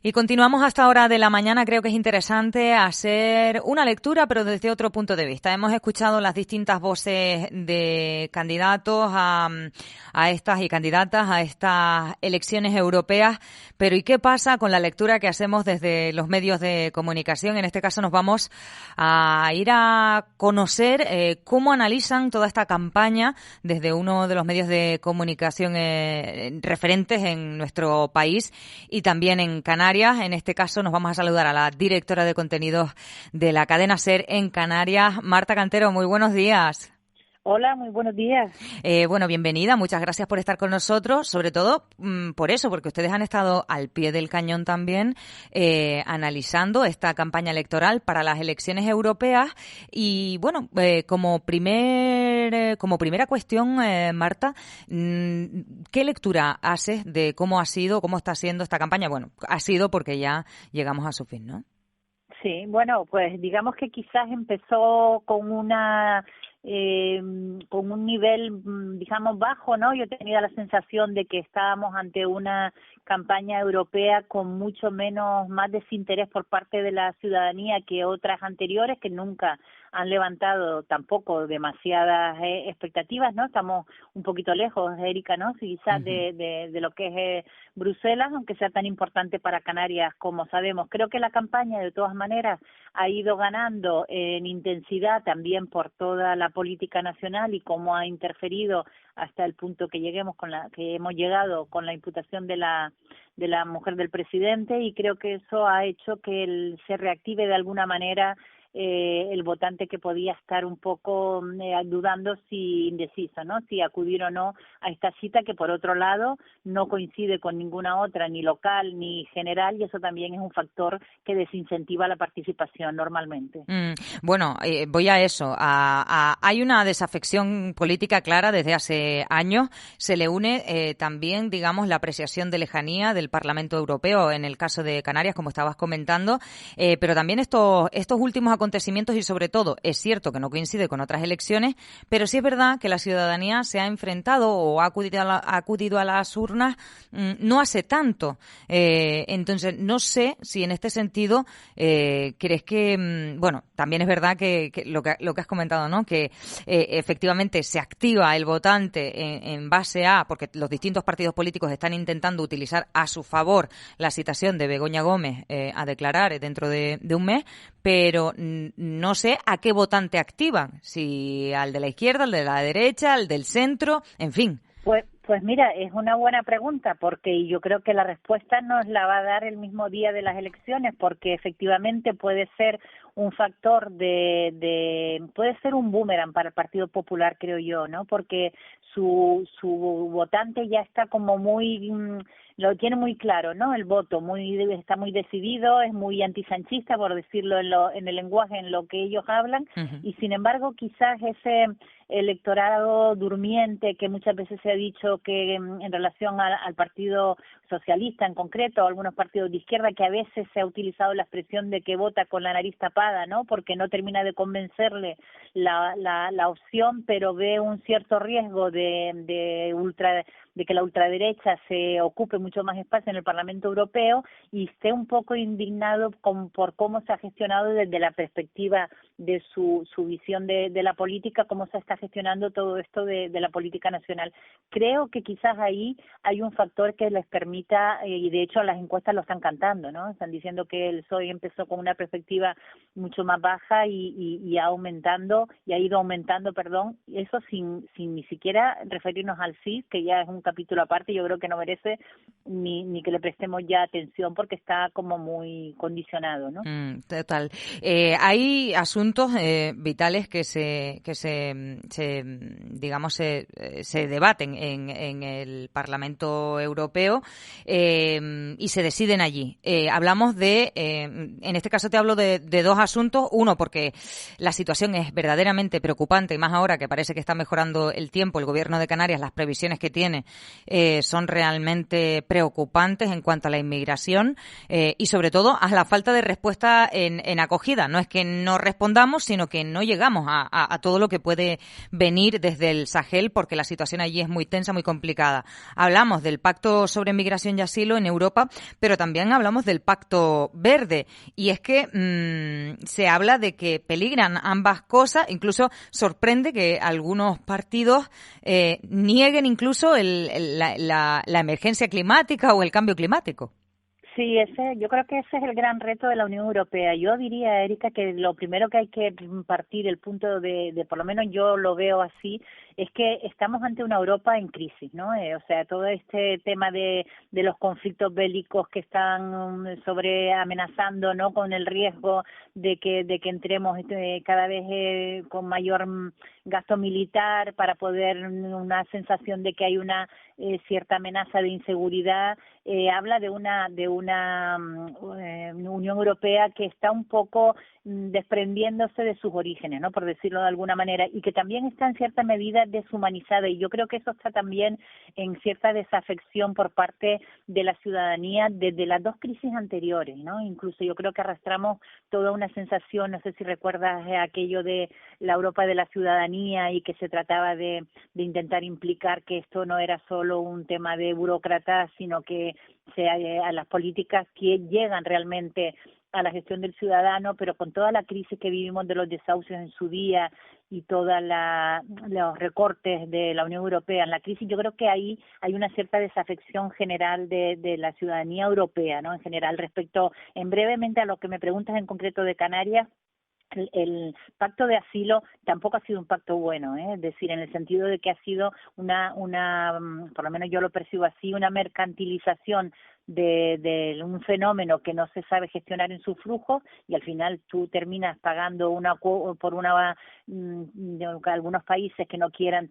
Y continuamos hasta hora de la mañana. Creo que es interesante hacer una lectura, pero desde otro punto de vista. Hemos escuchado las distintas voces de candidatos a estas y candidatas a estas elecciones europeas. Pero ¿y qué pasa con la lectura que hacemos desde los medios de comunicación? En este caso nos vamos a ir a conocer cómo analizan toda esta campaña desde uno de los medios de comunicación referentes en nuestro país y también en Canarias. En este caso nos vamos a saludar a la directora de contenidos de la cadena SER en Canarias, Marta Cantero. Muy buenos días. Hola, muy buenos días. Bueno, bienvenida. Muchas gracias por estar con nosotros. Sobre todo por eso, porque ustedes han estado al pie del cañón también analizando esta campaña electoral para las elecciones europeas. Y bueno, como primera cuestión, Marta, ¿qué lectura haces de cómo está siendo esta campaña? Bueno, ha sido porque ya llegamos a su fin, ¿no? Sí, bueno, pues digamos que quizás empezó con un nivel, digamos, bajo, ¿no? Yo tenía la sensación de que estábamos ante una campaña europea con mucho más desinterés por parte de la ciudadanía que otras anteriores, que nunca han levantado tampoco demasiadas expectativas, ¿no? Estamos un poquito lejos, Erika, ¿no? Quizás de lo que es Bruselas, aunque sea tan importante para Canarias como sabemos. Creo que la campaña, de todas maneras, ha ido ganando en intensidad también por toda la política nacional y cómo ha interferido hasta el punto que hemos llegado con la imputación de la mujer del presidente, y creo que eso ha hecho que se reactive de alguna manera el votante que podía estar un poco dudando, indeciso, ¿no? Si acudir o no a esta cita, que por otro lado no coincide con ninguna otra, ni local ni general, y eso también es un factor que desincentiva la participación normalmente. Bueno, voy a eso. Hay una desafección política clara desde hace años. Se le une también, digamos, la apreciación de lejanía del Parlamento Europeo en el caso de Canarias, como estabas comentando, pero también estos últimos acontecimientos, y sobre todo es cierto que no coincide con otras elecciones, pero sí es verdad que la ciudadanía se ha enfrentado o ha acudido a las urnas no hace tanto. Entonces, no sé si en este sentido crees que, bueno, también es verdad que lo que has comentado, ¿no? Que efectivamente se activa el votante en base a, porque los distintos partidos políticos están intentando utilizar a su favor la citación de Begoña Gómez a declarar dentro de un mes, pero no sé a qué votante activan, si al de la izquierda, al de la derecha, al del centro, en fin. Pues mira, es una buena pregunta, porque yo creo que la respuesta nos la va a dar el mismo día de las elecciones, porque efectivamente puede ser un factor puede ser un boomerang para el Partido Popular, creo yo, ¿no? Porque su votante ya está como lo tiene muy claro, ¿no? El voto está muy decidido, es muy antisanchista, por decirlo en el lenguaje en lo que ellos hablan, y sin embargo quizás ese electorado durmiente que muchas veces se ha dicho que en relación al Partido Socialista en concreto, o algunos partidos de izquierda, que a veces se ha utilizado la expresión de que vota con la nariz tapada, ¿no? Porque no termina de convencerle la opción, pero ve un cierto riesgo de que la ultraderecha se ocupe mucho más espacio en el Parlamento Europeo, y esté un poco indignado por cómo se ha gestionado desde la perspectiva de su visión de la política, cómo se está gestionando todo esto de la política nacional. Creo que quizás ahí hay un factor que les permita, y de hecho las encuestas lo están cantando, ¿no? Están diciendo que el PSOE empezó con una perspectiva mucho más baja y ha ido aumentando, eso sin ni siquiera referirnos al CIS, que ya es un capítulo aparte. Yo creo que no merece ni que le prestemos ya atención, porque está como muy condicionado, ¿no? Total. Hay asuntos vitales que se debaten en el Parlamento Europeo y se deciden allí. Hablamos en este caso te hablo de dos asuntos. Uno, porque la situación es verdaderamente preocupante, y más ahora que parece que está mejorando el tiempo. El Gobierno de Canarias, las previsiones que tiene son realmente preocupantes en cuanto a la inmigración y sobre todo a la falta de respuesta en acogida. No es que no respondamos, sino que no llegamos a todo lo que puede venir desde el Sahel, porque la situación allí es muy tensa, muy complicada. Hablamos del Pacto sobre Migración y Asilo en Europa, pero también hablamos del Pacto Verde. Y es que se habla de que peligran ambas cosas. Incluso sorprende que algunos partidos nieguen incluso la emergencia climática o el cambio climático. Sí, yo creo que ese es el gran reto de la Unión Europea. Yo diría, Erika, que lo primero que hay que partir, el punto de por lo menos yo lo veo así, es que estamos ante una Europa en crisis, ¿no? O sea, todo este tema de los conflictos bélicos que están sobre amenazando, ¿no? Con el riesgo de que entremos cada vez con mayor gasto militar para poder una sensación de que hay una cierta amenaza de inseguridad, habla de una Unión Europea que está un poco desprendiéndose de sus orígenes, ¿no? Por decirlo de alguna manera, y que también está en cierta medida deshumanizada, y yo creo que eso está también en cierta desafección por parte de la ciudadanía desde las dos crisis anteriores, ¿no? Incluso yo creo que arrastramos toda una sensación, no sé si recuerdas aquello de la Europa de la ciudadanía y que se trataba de intentar implicar que esto no era solo un tema de burócratas, sino que a las políticas que llegan realmente a la gestión del ciudadano, pero con toda la crisis que vivimos de los desahucios en su día y todos los recortes de la Unión Europea en la crisis, yo creo que ahí hay una cierta desafección general de la ciudadanía europea, ¿no? En general, respecto, brevemente a lo que me preguntas en concreto de Canarias, el pacto de asilo tampoco ha sido un pacto bueno, es decir, en el sentido de que ha sido por lo menos yo lo percibo así, una mercantilización de un fenómeno que no se sabe gestionar en su flujo, y al final tú terminas pagando algunos países que no quieran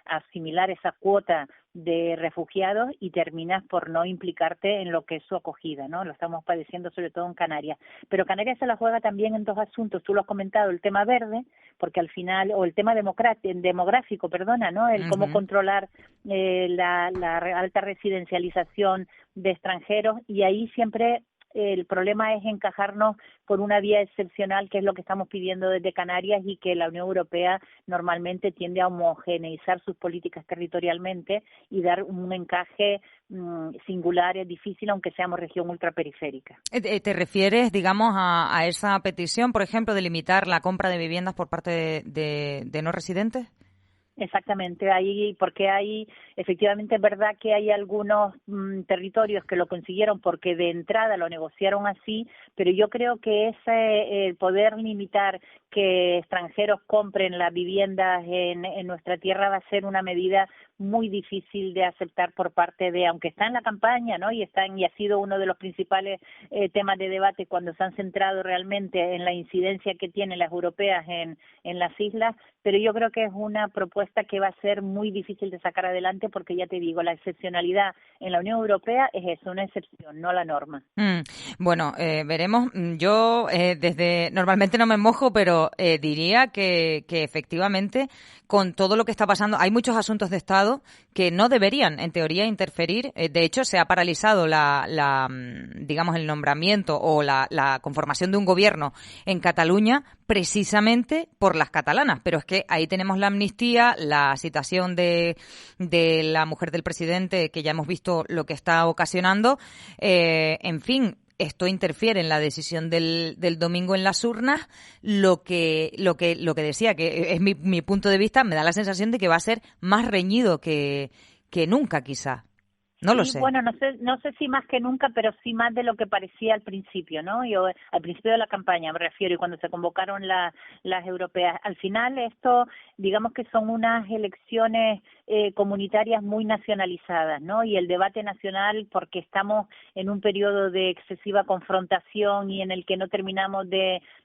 asimilar esa cuota de refugiados, y terminas por no implicarte en lo que es su acogida, ¿no? Lo estamos padeciendo sobre todo en Canarias. Pero Canarias se la juega también en dos asuntos. Tú lo has comentado, el tema verde, porque al final, o el tema demográfico, ¿no? El cómo controlar la alta residencialización de extranjeros, y ahí siempre el problema es encajarnos por una vía excepcional, que es lo que estamos pidiendo desde Canarias, y que la Unión Europea normalmente tiende a homogeneizar sus políticas territorialmente y dar un encaje singular. Es difícil, aunque seamos región ultraperiférica. ¿Te refieres, digamos, a esa petición, por ejemplo, de limitar la compra de viviendas por parte de no residentes? Exactamente, efectivamente es verdad que hay algunos territorios que lo consiguieron porque de entrada lo negociaron así, pero yo creo que el poder limitar que extranjeros compren las viviendas en nuestra tierra va a ser una medida muy difícil de aceptar por parte aunque está en la campaña, ¿no? Y ha sido uno de los principales temas de debate cuando se han centrado realmente en la incidencia que tienen las europeas en las islas, pero yo creo que es una propuesta que va a ser muy difícil de sacar adelante, porque ya te digo, la excepcionalidad en la Unión Europea es eso, una excepción, no la norma. Bueno, veremos. Yo normalmente no me mojo, pero diría que efectivamente, con todo lo que está pasando, hay muchos asuntos de Estado que no deberían, en teoría, interferir. De hecho, se ha paralizado digamos, el nombramiento o la conformación de un gobierno en Cataluña precisamente por las catalanas. Pero es que ahí tenemos la amnistía, la citación de la mujer del presidente, que ya hemos visto lo que está ocasionando. En fin, esto interfiere en la decisión del domingo en las urnas. Lo que decía, que es mi punto de vista, me da la sensación de que va a ser más reñido que nunca, quizá. No lo sé. Bueno, no sé si más que nunca, pero sí más de lo que parecía al principio, ¿no? Al principio de la campaña me refiero, y cuando se convocaron las europeas. Al final esto, digamos que son unas elecciones comunitarias muy nacionalizadas, ¿no? Y el debate nacional, porque estamos en un periodo de excesiva confrontación y en el que no terminamos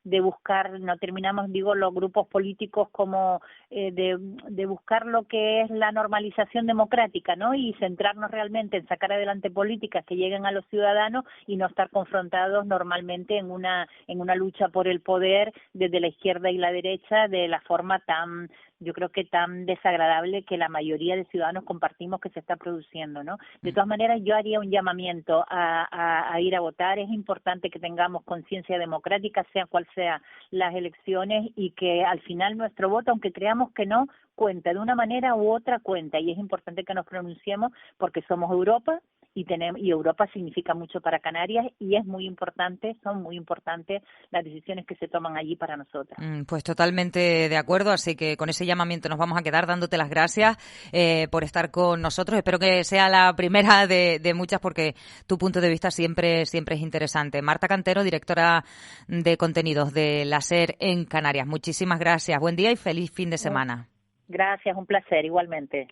los grupos políticos como de buscar lo que es la normalización democrática, ¿no? Y centrarnos realmente en sacar adelante políticas que lleguen a los ciudadanos y no estar confrontados normalmente en una lucha por el poder desde la izquierda y la derecha de la forma tan yo creo que tan desagradable que la mayoría de ciudadanos compartimos que se está produciendo, ¿no? De todas maneras, yo haría un llamamiento a ir a votar. Es importante que tengamos conciencia democrática, sea cual sea las elecciones, y que al final nuestro voto, aunque creamos que no, cuenta de una manera u otra, cuenta, y es importante que nos pronunciemos porque somos Europa y Europa significa mucho para Canarias, y es muy importante, son muy importantes las decisiones que se toman allí para nosotras. Pues totalmente de acuerdo, así que con ese llamamiento nos vamos a quedar, dándote las gracias por estar con nosotros. Espero que sea la primera de muchas, porque tu punto de vista siempre es interesante. Marta Cantero, directora de contenidos de la SER en Canarias. Muchísimas gracias, buen día y feliz fin de semana. Gracias, un placer, igualmente.